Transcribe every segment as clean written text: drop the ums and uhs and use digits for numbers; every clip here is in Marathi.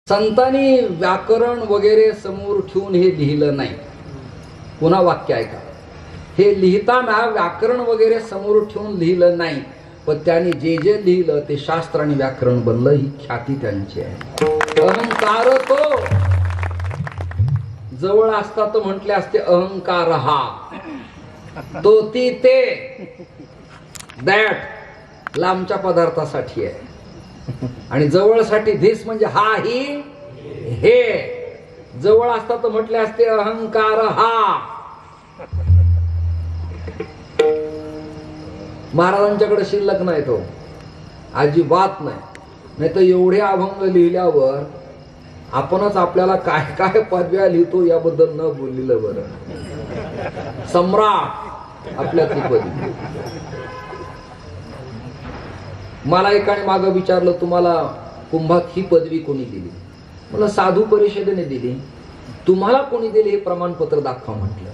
संतांनी व्याकरण वगैरे समोर ठेवून हे लिहिलं नाही. पुन्हा वाक्य ऐका. हे लिहिताना व्याकरण वगैरे समोर ठेवून लिहिलं नाही, पण त्यांनी जे जे लिहिलं ते शास्त्र आणि व्याकरण बनलं. ही ख्याती त्यांची आहे. अहंकार तो जवळ असता तर म्हटले असते अहंकार हा, तो ती ते दॅट लांबच्या पदार्थासाठी आहे, आणि जवळसाठी धिस म्हणजे हा ही हे. जवळ असता तर म्हटले असते अहंकार हा. महाराजांच्याकडे शिल्लक नाही तो, अजिबात नाही. नाही तर एवढे अभंग लिहिल्यावर आपणच आपल्याला काय काय पदव्या लिहितो याबद्दल न बोललेलं बरं. सम्राट आपल्यातली पदवी. मला एकाने मागं विचारलं, तुम्हाला कुंभात ही पदवी कोणी दिली? मला साधू परिषदेने दिली. तुम्हाला कोणी दिली हे प्रमाणपत्र दाखवा म्हटलं.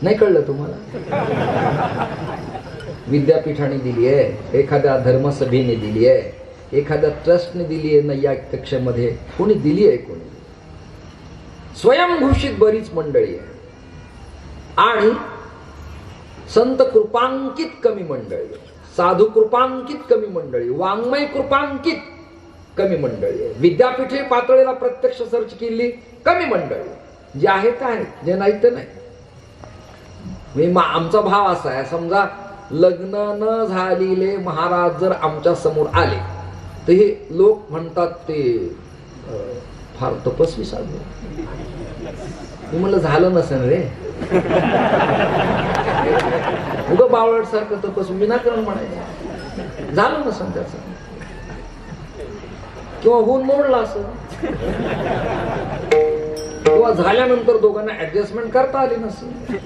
नाही कळलं तुम्हाला? विद्यापीठाने दिली आहे, एखाद्या धर्मसभेने दिली आहे, एखाद्या ट्रस्टने दिली आहे, नाही या कक्षेमध्ये कोणी दिली आहे? कोणी स्वयंघोषित बरीच मंडळी आहे, आणि संत कृपांकित कमी मंडळी, साधू कृपांकित कमी मंडळी, वाङ्मय कृपांकित कमी मंडळी आहे. विद्यापीठे पातळीला प्रत्यक्ष सर्च केली कमी मंडळी. जे आहे ते आहे, जे नाही ते नाही. आमचा भाव असा आहे, समजा लग्न न झालेले महाराज जर आमच्या समोर आले तर हे लोक म्हणतात ते फार तपस्वी साधू. मी म्हणलं झालं नसेल रे, उगं बावळट सारखं तपस्वी विनाकारण म्हणायचं. झालं नसेल त्याचं, किंवा होऊन मोडला असं, किंवा झाल्यानंतर दोघांना ऍडजस्टमेंट करता आली नसेल.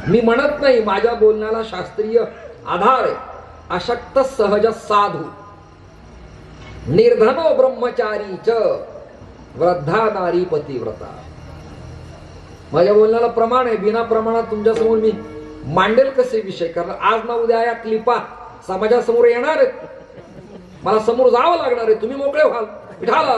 मी म्हणत नाही, माझ्या बोलण्याला शास्त्रीय आधार आहे. अशक्त सहज साधू निर्धनो ब्रह्मचारी च वृद्धा नारी पतिव्रता. माझ्या बोलण्याला प्रमाण आहे. बिना प्रमाणात तुमच्या समोर मी मांडेल कसे विषय? कारण आज ना उद्या या क्लिपा समाजासमोर येणार आहेत, मला समोर जावं लागणार आहे. तुम्ही मोकळे व्हाल. विठाला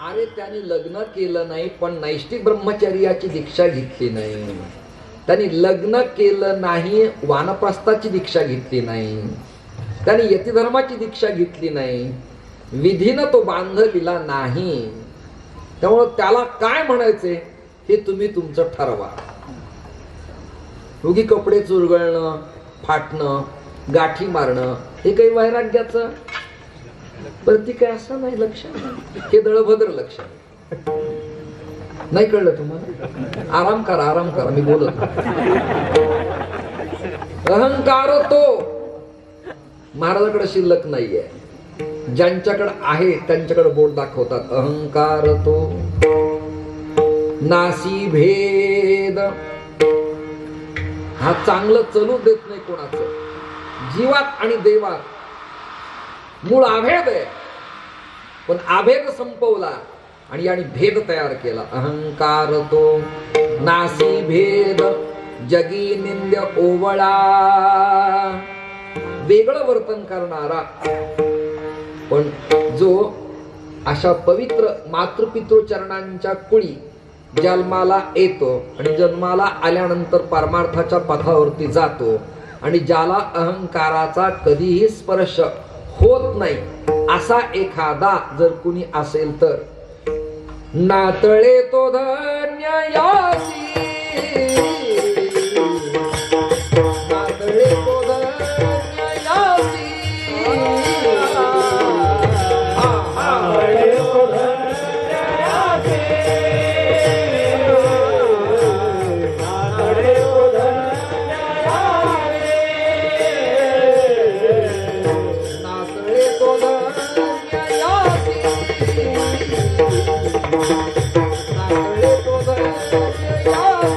अरे त्यांनी लग्न केलं नाही, पण नैष्टिक ब्रह्मचर्याची दीक्षा घेतली नाही. त्यांनी लग्न केलं नाही, वानप्रस्थाची दीक्षा घेतली नाही, त्यांनी यतिधर्माची दीक्षा घेतली नाही, विधीनं तो बांधलेला नाही. त्यामुळं त्याला काय म्हणायचे हे तुम्ही तुमचं ठरवा. उगी कपडे चुरगळणं, फाटणं, गाठी मारणं हे काही वैराग्याचं प्रतीक आहे असं नाही. लक्ष हे दळभद्र लक्ष नाही. कळलं तुम्हाला? आराम करा, आराम करा, मी बोलत. अहंकार तो महाराजाकडे शिल्लक नाहीये. ज्यांच्याकडे आहे त्यांच्याकडे बोट दाखवतात. अहंकार तो नासी भेद. हा चांगलं चलू देत नाही कोणाचं. जीवात आणि देवात मूळ आभेद आहे, पण आभेद संपवला आणि याने भेद तयार केला. अहंकार तो नासी भेद जगी निंद्य ओवळा. वेगळं वर्तन करणारा, पण जो अशा पवित्र मातृपितृ चरणांच्या कुळी जन्माला येतो आणि जन्माला आल्यानंतर परमार्थाच्या पथावरती जातो, आणि ज्याला अहंकाराचा कधीही स्पर्श होत नाही असा एखादा जर कुणी असेल तर नातळे तो धन्य यासी. नातळे तो धन्य यासी. Oh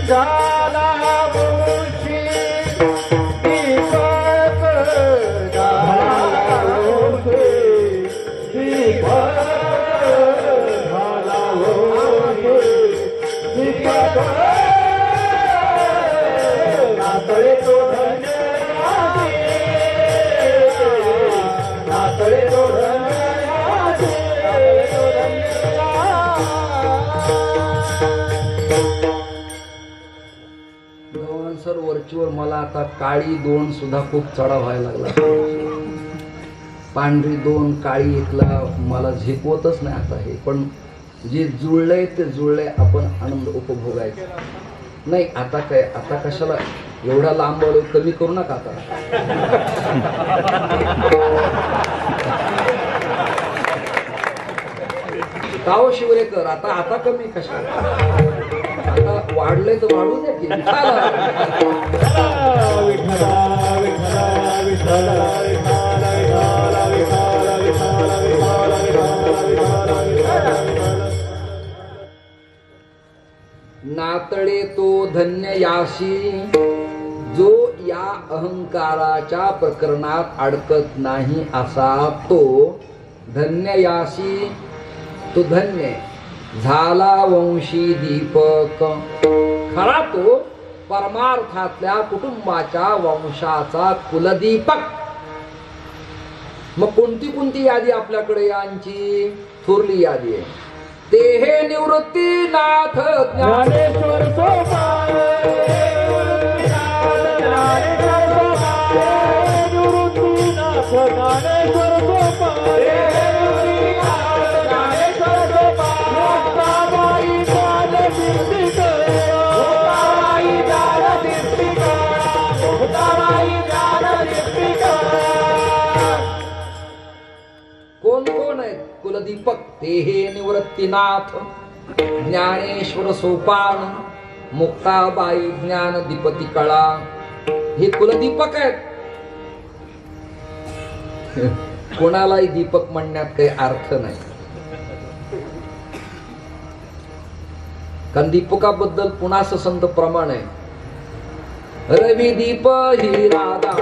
झाला वंशी दीपक झाला वंशी दीपक झाला वंशी दीपक नातळे तो धन्य नातळे तो सर वरचीवर मला आता काळी दोन सुद्धा खूप चढा व्हायला लागला. पांढरी दोन काळी एकला मला झेपवतच नाही आता हे. पण जे जुळलंय ते जुळलंय, आपण आनंद उपभोगायचा. नाही आता काय, आता कशाला एवढा लांब आलो, कमी करू नका आता. काव शिवरेकर, आता आता कमी कशाला, आता वाढलंय तर वाढू द्या की. नातळे तो धन्य याशी जो या अहंकाराच्या प्रकरणात अडकत नाही, असा तो धन्य याशी तो धन्य झाला वंशी दीपक. खरा तो परमार्थातल्या कुटुंबाच्या वंशाचा कुलदीपक. मग कोणती कोणती यादी आपल्याकडे यांची थोरली यादी आहे. ते हे निवृत्तीनाथ ज्ञानेश्वर सोपान निवृत्तीनाथ ज्ञानेश्वर सोपान कोण कोण आहेत कुलदीपक. ते हे निवृत्तीनाथ ज्ञानेश्वर सोपान मुक्ताबाई ज्ञान दीपती कळा, हे कुलदीपक आहेत. कोणालाही दीपक म्हणण्यात काही अर्थ नाही, कारण दीपकाबद्दल पुन्हा संत प्रमाण आहे. रवी दीप ही राधा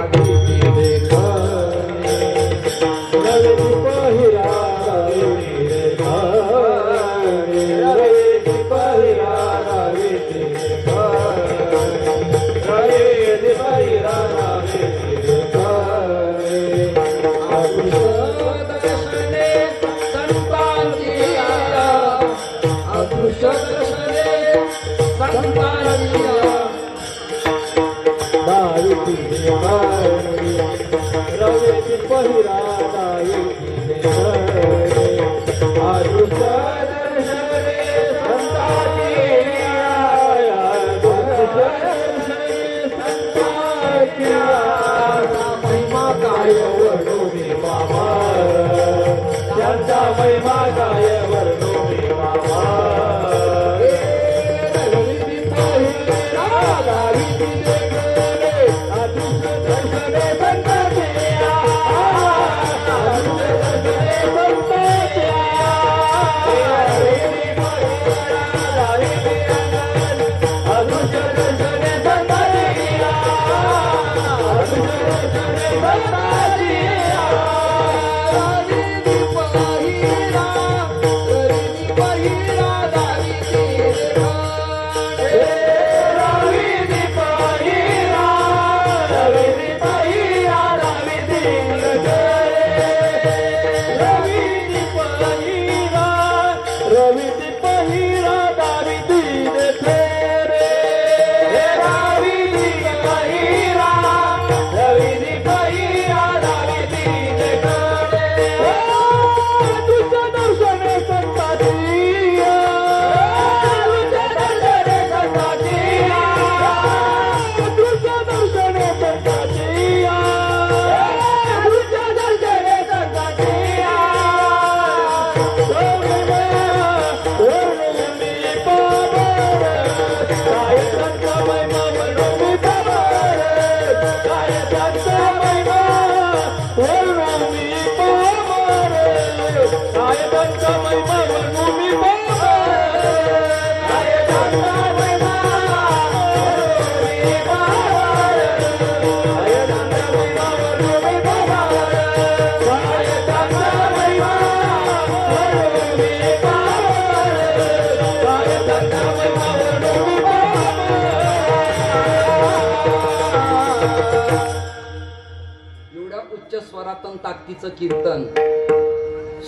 पंचस्वरातन ताकदीचं कीर्तन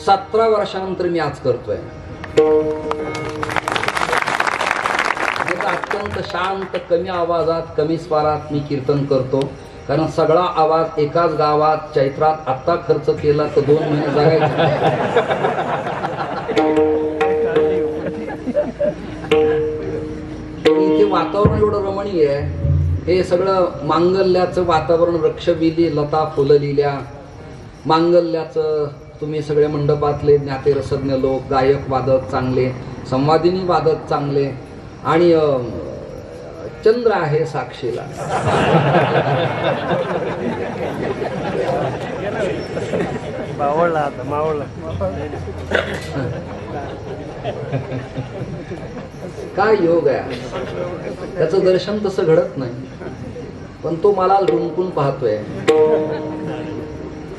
17 वर्षानंतर मी आज करतोय. अत्यंत शांत कमी आवाजात कमी स्वरात मी कीर्तन करतो, कारण सगळा आवाज एकाच गावात चैत्रात आत्ता खर्च केला तर 2 महिने जगायचे. इथे वातावरण एवढं रमणीय आहे. हे सगळं मांगल्याचं वातावरण, वृक्षवेली, लता फुललेल्या मांगल्याचं. तुम्ही सगळे मंडपातले ज्ञाते रसज्ञ लोक, गायक वादक चांगले, संवादिनी वादक चांगले, आणि चंद्र आहे साक्षीला. काय योग आहे. त्याचं दर्शन तसं घडत नाही, पण तो मला रुंकून पाहतोय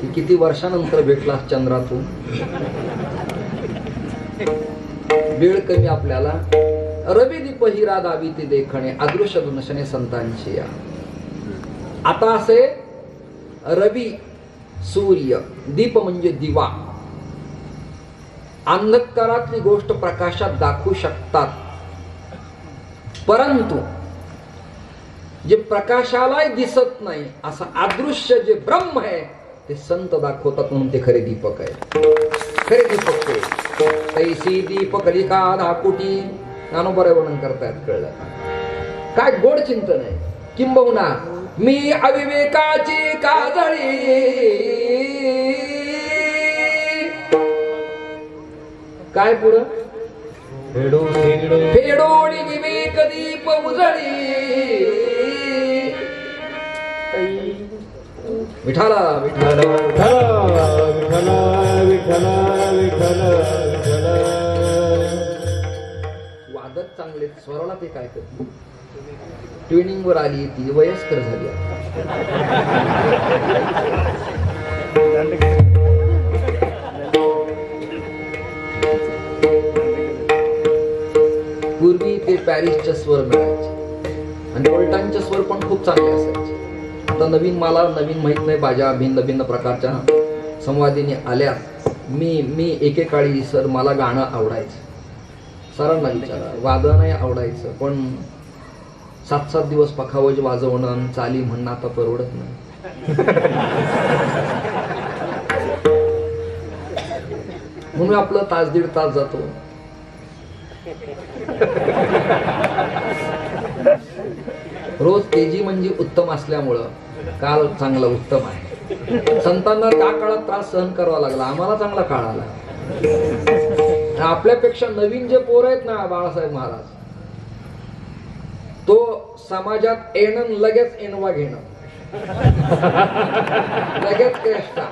की किती वर्षानंतर भेटला चंद्रातून. वेळ कमी आपल्याला. रवी दीप हिरा दावी ती देखणे अदृश्य दुनशने संतांची या. आता असे रवी, सूर्य, दीप म्हणजे दिवा, अंधकारातली गोष्ट प्रकाशात दाखवू शकतात, परंतु जे प्रकाशालाही दिसत नाही असं अदृश्य जे ब्रह्म आहे ते संत दाखवतात, म्हणून ते खरे दीपक आहे. खरे दीपक ते तैसी दीप कलिका दाकुटी ज्ञानोबा वर्णन करतायत. कळलं काय गोड चिंतन आहे. किंबहुना मी अविवेकाची काजळी, काय पुढं फेडोळी विवेक दीप उजळी. विठाला विठाला विठ्ठला विठ्ठला विठ्ठला विठ्ठला. वादक चांगले, स्वराला ते काय करते. ट्युनिंग वर आली, ती वयस्कर झाली. पूर्वी ते पॅरिसचे स्वर मिळायचे आणि उलटांचे स्वर पण खूप चांगले असायचे. आता नवीन, मला नवीन माहित नाही, बाजा भिन्न भिन्न प्रकारच्या संवादिनी आल्या. मी एकेकाळी सर मला गाणं आवडायचं, सरांना विचारा, वादनही आवडायचं, पण 7-7 दिवस पखावज वाजवणं, चाली म्हणणं आता परवडत नाही. म्हणून आपलं 1-1.5 तास जातो. रोज तेजी म्हणजे उत्तम असल्यामुळं काल चांगला उत्तम आहे. संतांना त्या काळात त्रास सहन करावा लागला, आम्हाला चांगला काळ आला. आपल्यापेक्षा नवीन जे पोर आहेत ना, बाळासाहेब महाराज, तो समाजात येणं लगेच एनवा घेणं, लगेच क्रेष्टा.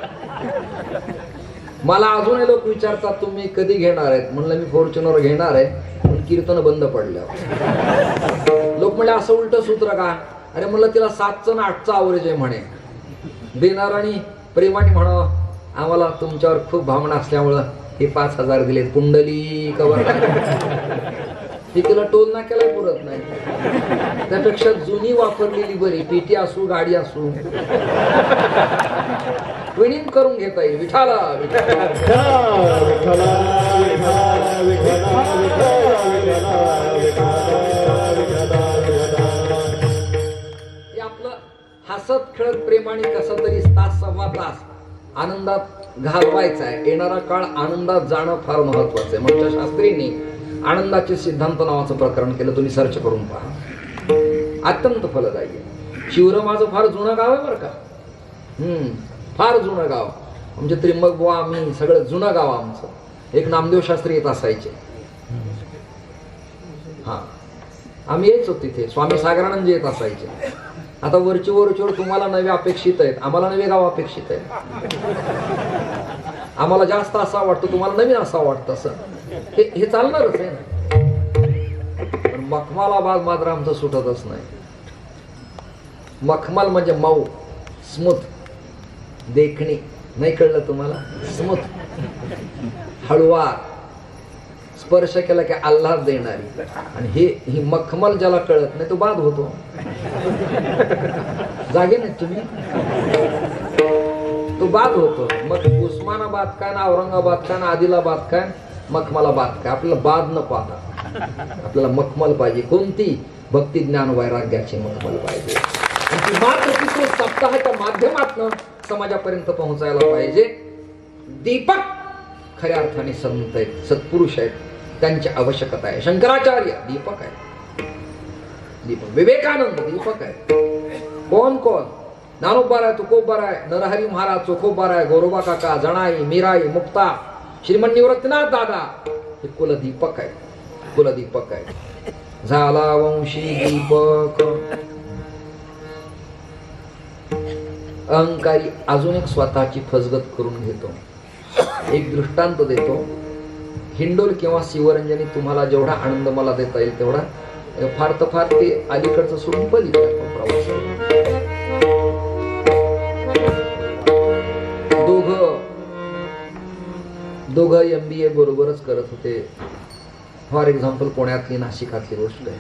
मला अजूनही लोक विचारतात तुम्ही कधी घेणार आहेत. म्हणलं मी फॉर्च्युनर घेणार आहे, पण कीर्तन बंद पडल्यावर. लोक म्हणले असं उलट सूत्र का. अरे म्हणलं तिला 7चं आणि 8चं आवरेज आहे म्हणे. देणार आणि प्रेमाने म्हणावं आम्हाला तुमच्यावर खूप भावना असल्यामुळं हे 5,000 दिलेत. कुंडली कवर हे तिला टोल नाक्याला पुरत नाही. त्यापेक्षा जुनी वापरलेली बरी, पेटी असू गाडी असू, ट्विनिंग करून घेता येईल. विठाला विठाला विठ्ठला विठ्ठला विठ्ठला हे आपलं हसत खेळत प्रेमाने कसा तरी 1-1.25 तास आनंदात घालवायचा आहे. येणारा काळ आनंदात जाणं फार महत्वाचं आहे. म्हणजे शास्त्रींनी आनंदाचे सिद्धांत नावाचं प्रकरण केलं, तुम्ही सर्च करून पहा. अत्यंत फलदायी आहे. शिवर माझं फार जुनं गाव आहे बरं का. फार जुनं गाव. म्हणजे त्रिंबक बुवा, आम्ही सगळं जुनं गाव आमचं. एक नामदेव शास्त्री येत असायचे. हा, आम्ही यायचो तिथे. स्वामी सागरानंद येत असायचे. आता वरचीवर तुम्हाला नवे अपेक्षित आहेत, आम्हाला नवे गाव अपेक्षित आहे. आम्हाला जास्त असा वाटतं, तुम्हाला नवीन असा वाटतं. असं हे चालणारच आहे ना. पण मखमालाबाद मात्र आमचं सुटतच नाही. मखमल म्हणजे मऊ, स्मूथ, देखणी. नाही कळलं तुम्हाला. स्मूथ, हळुवार, स्पर्श केला की आल्हाद देणारी. आणि ही मखमल ज्याला कळत नाही तो बाद होतो. जागे नाही तुम्ही. तो बाद होतो. मग उस्मानाबाद काय ना औरंगाबाद काय ना आदिलाबाद काय मखमलाबाद काय, आपल्याला बाद नको आता. आपल्याला मखमल पाहिजे. कोणती? भक्ती ज्ञान वैराग्याची मखमल पाहिजे. आणि ती मात्र पितृ सप्ताहाच्या माध्यमातून समाजापर्यंत पोहोचायला पाहिजे. दीपक खऱ्या अर्थाने संत आहेत, सत्पुरुष आहेत, त्यांची आवश्यकता आहे. शंकराचार्य दीपक आहे, दीपक. विवेकानंद दीपक आहे. कोण कोण? ज्ञानोबा आहे, तुकोबा आहे, नरहरी महाराज, चोखोबा आहे, गोरोबा काका, जणाई, मीराई, मुक्ता, श्रीमन निवृत्तीनाथ दादा, हे कुलदीपक आहे, कुलदीपक आहे. झाला वंशी दीपक. अहंकारी अजून एक स्वतःची फसगत करून घेतो. एक दृष्टांत देतो. हिंडोल किंवा शिवरंजनी तुम्हाला जेवढा आनंद मला देता येईल तेवढा, फार तर फार ते अलीकडचं सोडून पलीकडे प्रवास. दोघं MBA बरोबरच करत होते. फॉर एक्झाम्पल पुण्यातली नाशिकातली गोष्ट आहे.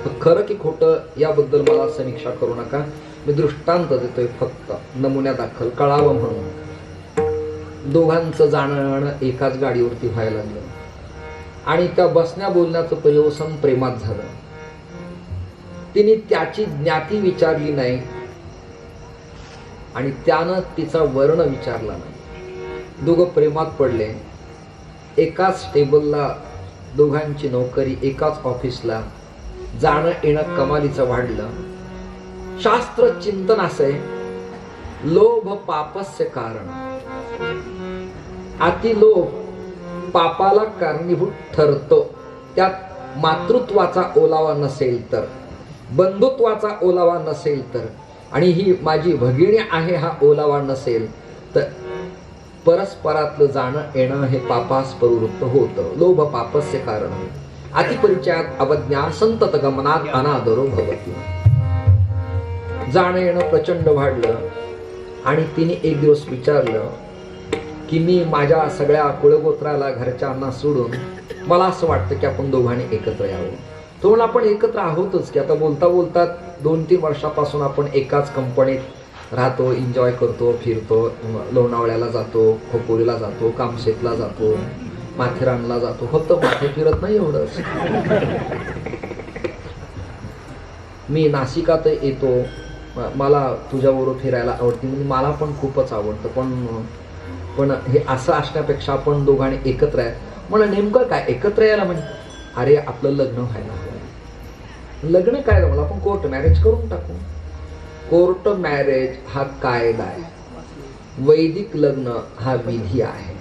तर खरं की खोटं याबद्दल मला समीक्षा करू नका. मी दृष्टांत देतोय फक्त नमुन्यादाखल कळावं म्हणून. दोघांचं जाणं एकाच गाडीवरती व्हायला लागलं आणि त्या बसण्या बोलण्याचं पर्यवसन प्रेमात झालं. तिने त्याची ज्ञाती विचारली नाही आणि त्यानं तिचा वर्ण विचारला नाही. दोघं प्रेमात पडले. एकाच टेबलला दोघांची नोकरी, एकाच ऑफिसला, जाणं येणं कमालीचं वाढलं. शास्त्र चिंतन असे, लोभ पापस्य कारण. अतिलोभ पापाला कारणीभूत ठरतो. त्यात मातृत्वाचा ओलावा नसेल तर, बंधुत्वाचा ओलावा नसेल तर, आणि ही माझी भगिनी आहे हा ओलावा नसेल तर परस्परातलं जाणं येणं हे पापास प्रवृत्त होतं. लोभ पापस्य कारण. अतिपरिचयात अवज्ञा संतत गमनात अनादरो भवती. जाणं येणं प्रचंड वाढलं आणि तिने एक दिवस विचारलं की मी माझ्या सगळ्या कुळगोत्राला घरच्यांना सोडून मला असं वाटतं की आपण दोघांनी एकत्र यावं. तो म्हणून आपण एकत्र आहोतच की. आता बोलता बोलता 2-3 वर्षापासून आपण एकाच कंपनीत राहतो, एन्जॉय करतो, फिरतो, लोणावळ्याला जातो, खोपोलीला जातो, कामशेतला जातो, माथेरानला जातो. फक्त माथे फिरत नाही एवढंच. मी नाशिकात येतो, मला तुझ्याबरोबर फिरायला आवडते. म्हणजे मला पण खूपच आवडतं. पण हे असं असण्यापेक्षा आपण दोघांनी एकत्र आहे. मला नेमकं काय एकत्र यायला म्हणजे, अरे आपलं लग्न व्हायला हवं. लग्न काय झालं, आपण कोर्ट मॅरेज करून टाकू. कोर्ट मॅरेज हा कायदा आहे, वैदिक लग्न हा विधी आहे.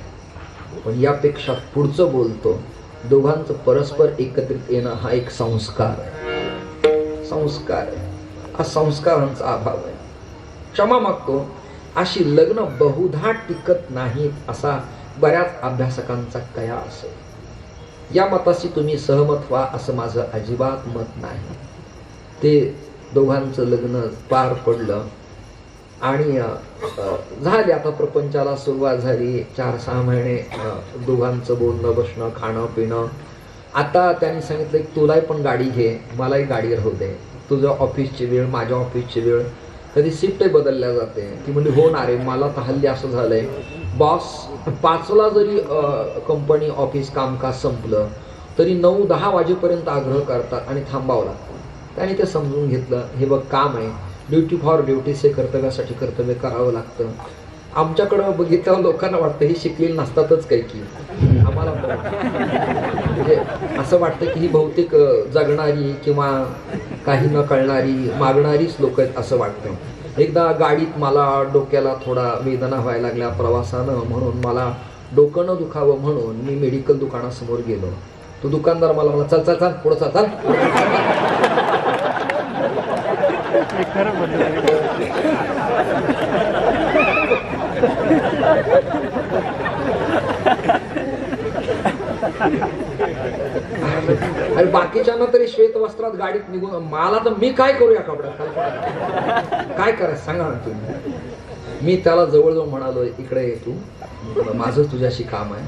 पण यापेक्षा पुढचं बोलतो, दोघांचं परस्पर एकत्रित येणं हा एक संस्कार आहे. संस्कार आहे. हा संस्कारांचा अभाव आहे. क्षमा मागतो. अशी लग्न बहुधा टिकत नाहीत असा बऱ्याच अभ्यासकांचा कयास आहे. या मताशी तुम्ही सहमत व्हा असं माझं अजिबात मत नाही. ते दोघांचं लग्न पार पडलं आणि झाले. आता प्रपंचाला सुरुवात झाली. 4-6 महिने दोघांचं बोलणं, बसणं, खाणं पिणं. आता त्यांनी सांगितलं की तुलाही पण गाडी घे, मलाही गाडी राहू दे. तुझं ऑफिसची वेळ, माझ्या ऑफिसची वेळ, कधी शिफ्टही बदलल्या जाते. ती म्हणजे होणार आहे. मला तर हल्ली असं झालंय, बॉस 5ला जरी कंपनी ऑफिस कामकाज संपलं तरी 9-10 वाजेपर्यंत आग्रह करतात आणि थांबावं लागतं. त्याने ते समजून घेतलं, हे बघ काम आहे, ड्युटी फॉर ड्युटीचे, कर्तव्यासाठी कर्तव्य करावं लागतं. आमच्याकडं बघितलं लोकांना वाटतं ही शिकलेली नसतातच काही की. आम्हाला म्हणजे असं वाटतं की ही बहुतेक जगणारी किंवा काही न कळणारी मागणारीच लोक आहेत असं वाटतं. एकदा गाडीत मला डोक्याला थोडा वेदना व्हायला लागल्या प्रवासानं, म्हणून मला डोकं न दुखावं म्हणून मी मेडिकल दुकानासमोर गेलो. तो दुकानदार मला चल चल चल पुढं चल चल. आणि बाकीच्यांना तरी श्वेत वस्त्रात गाडीत निघून, मला तर मी काय करू या कपड्यात, काय करायचं सांगा ना तुम्ही. मी त्याला जवळजवळ म्हणालो, इकडे ये तू, माझं तुझ्याशी काम आहे.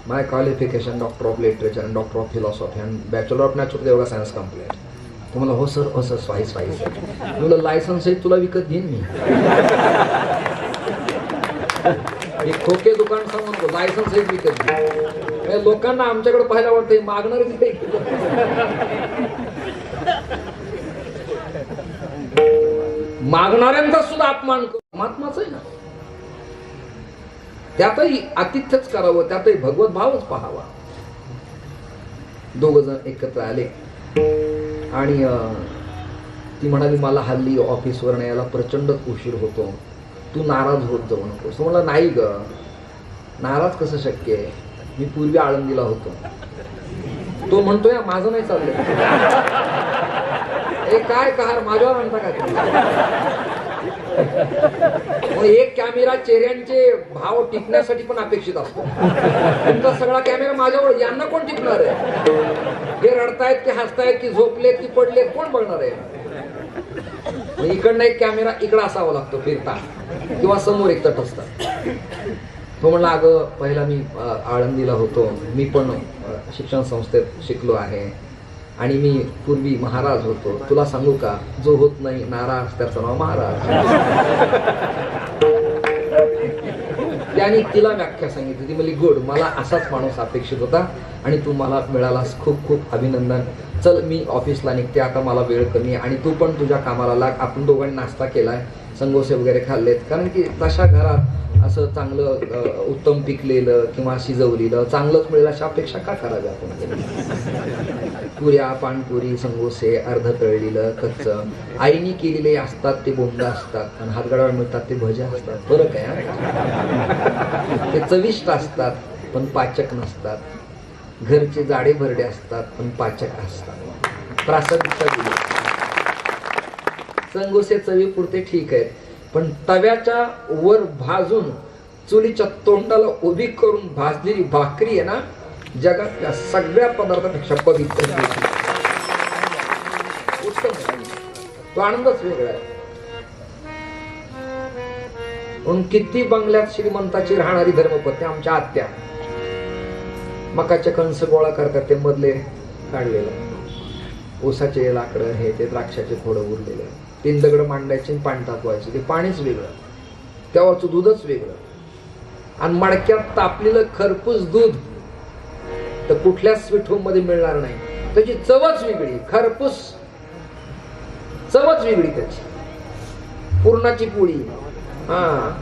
My qualification doctor of literature and doctor of philosophy and bachelor of natural yoga science complete. तुम्हाला हो सर, हो सर, स्वाईस. तुला लायसन्स आहे, तुला विकत घेईन मी. हे खोके दुकान सांगू नको, लायसन्स एक विकत घे. हे लोकांना आमच्याकडे पाहायला वाटतं मागणार मागणाऱ्यांचा सुद्धा अपमान महात्माच आहे ना. त्यातही आतिथ्यच करावं, त्यातही भगवत भावच पाहावा. दोघ जण एकत्र आले आणि ती म्हणाली मला हल्ली ऑफिसवर यायला प्रचंडच उशीर होतो, तू नाराज होत जाऊ नकोस. मला नाही ग, नाराज कसं शक्य आहे, मी पूर्वी आळंदीला होतो. तो म्हणतोय माझं नाही चाललंय. हे काय कहार माझ्यावर आणता का? एक कॅमेरा चेहऱ्यांचे भाव टिपण्यासाठी पण अपेक्षित असतो. तुमचा सगळा कॅमेरा माझ्यावर, यांना कोण टिपणार आहे? हे रडतायत की हसतायत की झोपलेत की पडलेत, कोण बघणार आहे? इकडनं एक कॅमेरा इकडं असावा लागतो फिरता, किंवा समोर एक तट असतात. तो म्हणला अगं पहिला मी आळंदीला होतो, मी पण शिक्षण संस्थेत शिकलो आहे आणि मी पूर्वी महाराज होतो. तुला सांगू का, जो होत नाही नाराज त्याचं नाव महाराज. त्याने तिला व्याख्या सांगितली. ती म्हणली गुड, मला असाच माणूस अपेक्षित होता आणि तू मला मिळालास, खूप खूप अभिनंदन. चल मी ऑफिसला निघते आता, मला वेळ कमी आहे आणि तू पण तुझ्या कामाला लाग. आपण दोघांनी नाश्ता केलाय, संगोसे वगैरे खाल्लेत, कारण की तशा घरात असं चांगलं उत्तम पिकलेलं किंवा शिजवलेलं चांगलंच मिळेल अशा अपेक्षा का कराव्या आपण? पुऱ्या, पाणपुरी, संगोसे, अर्ध तळलेलं कच्च आईनी केलेले असतात ते बोंड असतात आणि हातगडावर मिळतात ते भजे असतात. फरक आहे. ते चविष्ट असतात पण पाचक नसतात. घरचे जाडे भरडे असतात पण पाचक असतात. प्रासंगिकता दिली. संगोसे चवीपुरते ठीक आहेत, पण तव्याच्या वर भाजून चुलीच्या तोंडाला उभी करून भाजलेली भाकरी आहे ना, जगातल्या सगळ्या पदार्थापेक्षा पवित्र. उत्तम, तो आनंदच वेगळा आहे. म्हणून किती बंगल्यात श्रीमंताची राहणारी धर्मपत्नी आमच्या आत्या मकाचे कणस गोळा करतात, ते मधले काढलेलं, ऊसाचे लाकडं, हे ते द्राक्षाचे खोडं उरलेलं, 3 दगड मांडायचे, पाणी तापवायचे, ते पाणीच वेगळं, तेव्हाचं दूधच वेगळं. आणि मडक्यात तापलेलं खरपूस दूध तर कुठल्याच स्वीट होम मध्ये मिळणार नाही. त्याची चवच वेगळी, खरपूस चवच वेगळी त्याची. पुरणाची पोळी,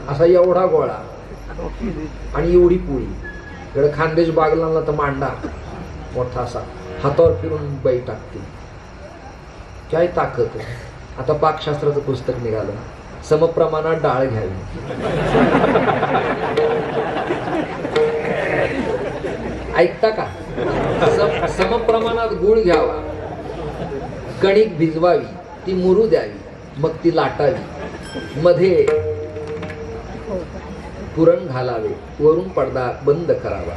असा एवढा गोळा आणि एवढी पोळी. इकडे खानदेश बागलांना तर मांडा मोठा असा, हातावर फिरून बाई टाकते. काय ताकद आहे. आता पाकशास्त्राचं पुस्तक निघालं, समप्रमाणात डाळ घ्यावी. ऐकता का? समप्रमाणात गुळ घ्यावा, कणिक भिजवावी, ती मुरू द्यावी, मग ती लाटावी, मध्ये पुरण घालावे, वरून पडदा बंद करावा,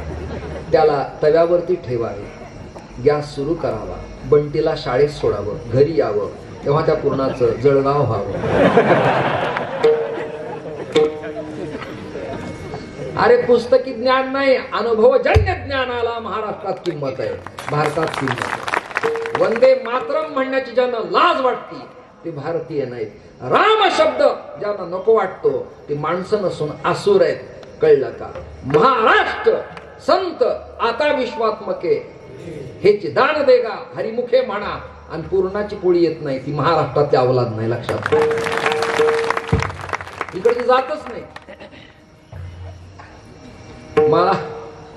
त्याला तव्यावरती ठेवावे, गॅस सुरू करावा, बंटीला शाळेत सोडावं, घरी यावं, तेव्हा त्या पुरणाचं जळगाव व्हावं. अरे पुस्तकी ज्ञान नाही, अनुभवजन्य ज्ञानाला महाराष्ट्रात किंमत आहे, भारतात किंमत आहे. वंदे मातरम म्हणण्याची ज्यांना लाज वाटती ते भारतीय नाहीत. राम शब्द ज्यांना नको वाटतो ते माणसं नसून आसुर आहेत. कळलं का? महाराष्ट्र संत आता विश्वात्मके हेची दान देगा हरिमुखे म्हणा. आणि पूर्णाची पोळी येत नाही, ती महाराष्ट्रात अवलाद नाही. लक्षात, इकडे जातच नाही.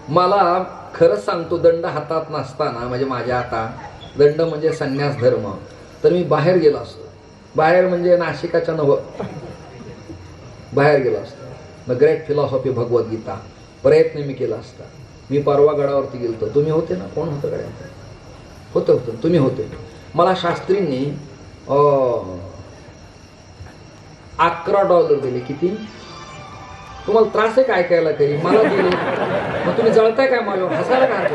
मला खरंच सांगतो, दंड हातात नसताना, म्हणजे माझ्या हातात दंड म्हणजे संन्यास धर्म, तर मी बाहेर गेलो असतो. बाहेर म्हणजे नाशिकाच्या बाहेर गेलो असतो. द ग्रेट फिलॉसॉफी भगवद्गीता प्रयत्न मी केला असता. मी परवा गडावरती गेलतो, तुम्ही होते ना? कोण होतं गड्यावर? होतं तुम्ही होते. मला शास्त्रींनी $11 दिले. किती? तुम्हाला त्रास आहे काय ऐकायला? काही मला दिले, मग तुम्ही जळताय काय माझ्यावर? हसायला काय?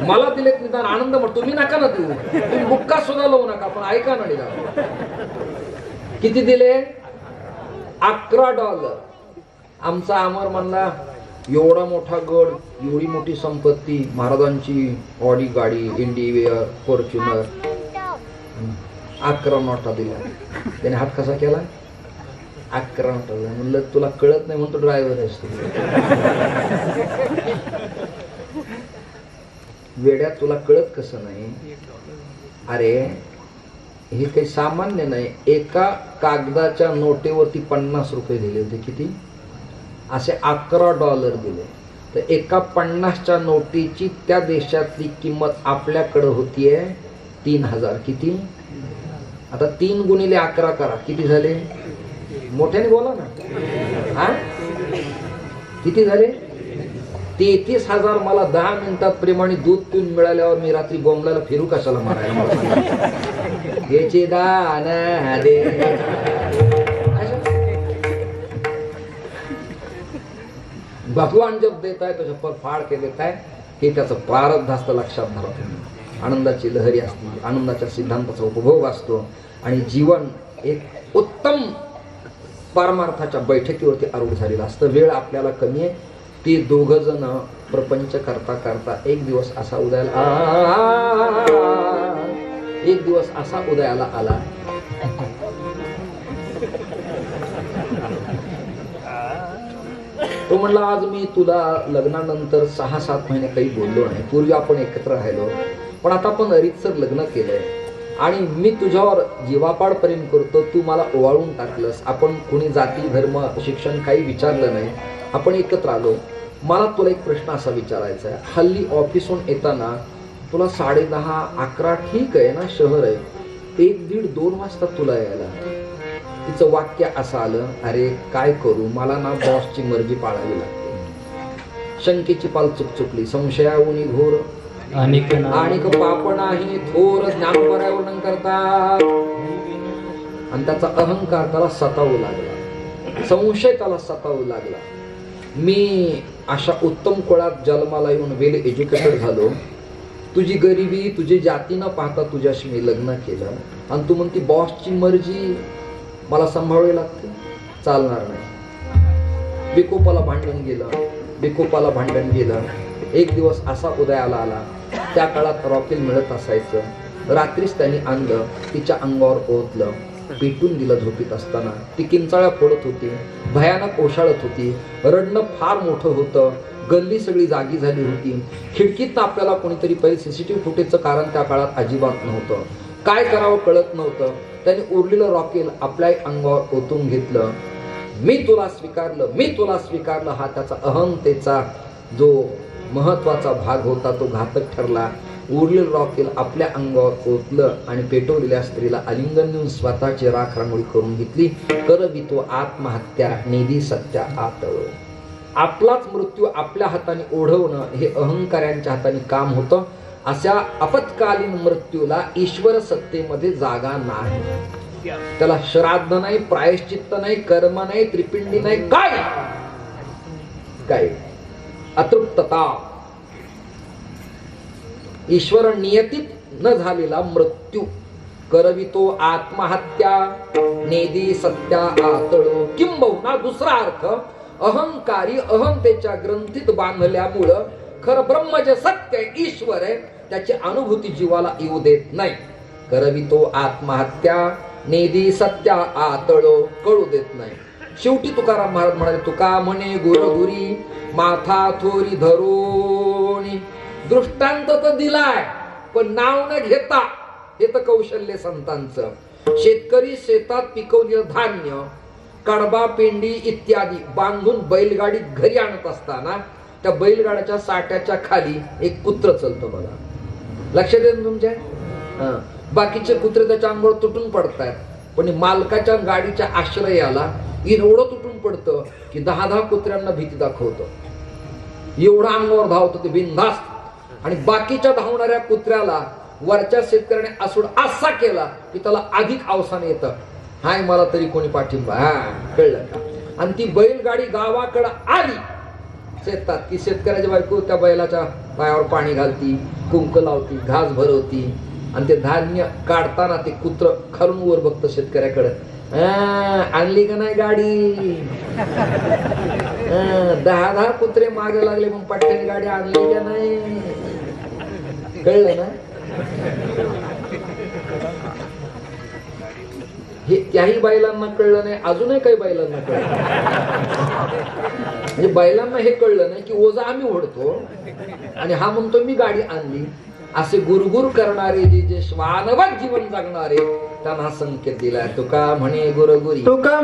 मला दिलेत निदान आनंद म्हणतो. तुम्ही नका ना देऊ, तुम्ही बुक्का सुद्धा लावू नका, पण ऐका ना निदान. किती दिले? $11. आमचा अमर म्हणला एवढा मोठा गड, एवढी मोठी संपत्ती, महाराजांची ऑडी गाडी, इंडिवेअर, फॉर्च्युनर, 11 नोटा दिल्या. त्याने हात कसा केला? 11 डॉलर. म्हणलं तुला कळत नाही म्हणतो ड्रायव्हर आहेस तू. वेड्या तुला कळत कसं नाही. अरे हे काही सामान्य नाही. एका कागदाच्या नोटेवरती 50 रुपये दिले होते. किती? असे 11 डॉलर दिले. तर एका 50च्या नोटीची त्या देशातली किंमत आपल्याकडे होतीये 3000. किती? आता 3 गुणिले 11 करा. किती झाले? मोठ्याने बोला ना. हा किती झाले? 33,000. मला 10 मिनिटात प्रेमाने दूध पिऊन मिळाल्यावर मी रात्री बोंबलाला फिरू कशाला मारायला. याचे दान दे. भगवान जब देत आहे तो चप्पल फाड के देत आहे. हे त्याचं प्रारब्ध असतं. लक्षात धरा तुम्ही. आनंदाची लहरी असते. आनंदाच्या सिद्धांताचा उपभोग असतो. आणि जीवन एक उत्तम पारमार्थाच्या बैठकीवरती आरूढ झालेलं असतं. वेळ आपल्याला कमी आहे. ते दोघ जण प्रपंच करता करता एक दिवस असा उदयाला आला. तो म्हणला आज मी तुला लग्नानंतर 6-7 महिने काही बोललो नाही. पूर्वी आपण एकत्र राहिलो, पण आता आपण रीतसर लग्न केलंय आणि मी तुझ्यावर जीवापाड प्रेम करतो. तू मला ओवाळून टाकलंस. आपण कोणी जाती धर्म शिक्षण काही विचारलं नाही. आपण एकत्र आलो. मला तुला एक प्रश्न असा विचारायचा आहे. हल्ली ऑफिसहून येताना तुला 10:30-11 ठीक आहे ना, शहर आहे, 1-1:30-2 वाजता तुला यायला. तिचं वाक्य असं आलं, अरे काय करू, मला ना बॉसची मर्जी पाळावी लागते. शंकेची पाल चुकचुकली. संशयावनी घोर आणि पाप नाही थोर ज्ञानपरावर्णन करतात. आणि त्याचा अहंकार त्याला सतावू लागला. संशय त्याला सतावू लागला. मी अशा उत्तम कुळात जन्माला येऊन वेल एज्युकेटेड झालो. तुझी गरिबी, तुझी जाती न पाहता तुझ्याशी मी लग्न केलं आणि तू म्हणती बॉसची मर्जी मला सांभाळावी लागते. चालणार नाही. विकोपाला भांडण गेलं. एक दिवस असा उदयाला आला. त्या काळात रॉकेल मिळत असायचं. रात्रीच त्यांनी आणलं, तिच्या अंगावर ओतलं, पेटून दिलं. झोपीत असताना ती किंचाळ्या पडत होती, भयानक ओशाळत होती. रडणं फार मोठं होतं. गल्ली सगळी जागी झाली होती. खिडकीत आपल्याला कोणीतरी पहिले सीसीटीव्ही फुटेजचं कारण त्या काळात अजिबात नव्हतं. काय करावं कळत नव्हतं. त्याने उरलेलं रॉकेल आपल्या अंगावर ओतून घेतलं. मी तुला स्वीकारलं हा त्याचा अहंतेचा जो महत्वाचा भाग होता तो घातक ठरला. उरलेलं रॉकेल आपल्या अंगावर ओतलं आणि पेटवलेल्या स्त्रीला आलिंगन देऊन स्वतःची राख रांगोळी करून घेतली. करवितो आत्महत्या निधी सत्या आतळो. आपलाच मृत्यू आपल्या हाताने ओढवणं हे अहंकार्यांच्या हाताने काम होतं. अशा आपत्कालीन मृत्यूला ईश्वर सत्तेमध्ये जागा नाही. त्याला श्राद्ध नाही, प्रायश्चित्त नाही, कर्म नाही, त्रिपिंडी नाही, काय अतृप्तता. ईश्वर नियतीत न झालेला मृत्यू. करवितो आत्महत्या नेदी सत्या आतळो. किंबहुना दुसरा अर्थ, अहंकारी अहंतेच्या ग्रंथीत बांधल्यामुळं खरं ब्रह्म जे सत्य आहे, ईश्वर आहे, त्याची अनुभूती जीवाला येऊ देत नाही. करवितो आत्महत्या नेदी सत्या आतळो. कळू देत नाही. शेवटी तुकाराम महाराज म्हणाले, तुका म्हणे गुरुधुरी माथा थोरी धरोनी. दृष्टांत तर दिलाय पण नाव न घेता. हे तर कौशल्य संतांचं. शेतकरी शेतात पिकवलेलं धान्य, कडबा, पेंडी इत्यादी बांधून बैलगाडीत घरी आणत असताना त्या बैलगाड्याच्या साठ्याच्या खाली एक कुत्र चालतं बघा. लक्षात येईल तुमच्या? बाकीचे कुत्रे त्याच्या अंगावर तुटून पडतात, पण मालकाच्या गाडीच्या आश्रयाला एवढं तुटून पडतं की 10 कुत्र्यांना भीती दाखवतं. एवढं अंगावर धावतं ते बिनधास्त. आणि बाकीच्या धावणाऱ्या कुत्र्याला वरच्या शेतकऱ्याने असोड असा केला की त्याला अधिक अवसान येतं. हाय मला तरी कोणी पाठिंबा. कळलं का? आणि ती बैलगाडी गावाकडे आली शेतात की शेतकऱ्याची बायको त्या बैलाच्या पायावर पाणी घालती, कुंक लावती, घास भरवती. आणि ते धान्य काढताना ते कुत्र खालून वर बघतं शेतकऱ्याकडे. आणली का नाही गाडी? 10 कुत्रे मागे लागले मग पट्ट्याने गाडी आणली का नाही? कळलं ना? हे त्याही बैलांना कळलं नाही, अजूनही काही बैलांना कळलं म्हणजे बैलांना हे कळलं नाही की ओझा आम्ही ओढतो आणि हा म्हणतो मी गाडी आणली. असे गुरगुर करणारे जे श्वानवत जीवन जगणारे त्यांना संकेत दिलाय. तुका म्हणे गुरगुरी तुका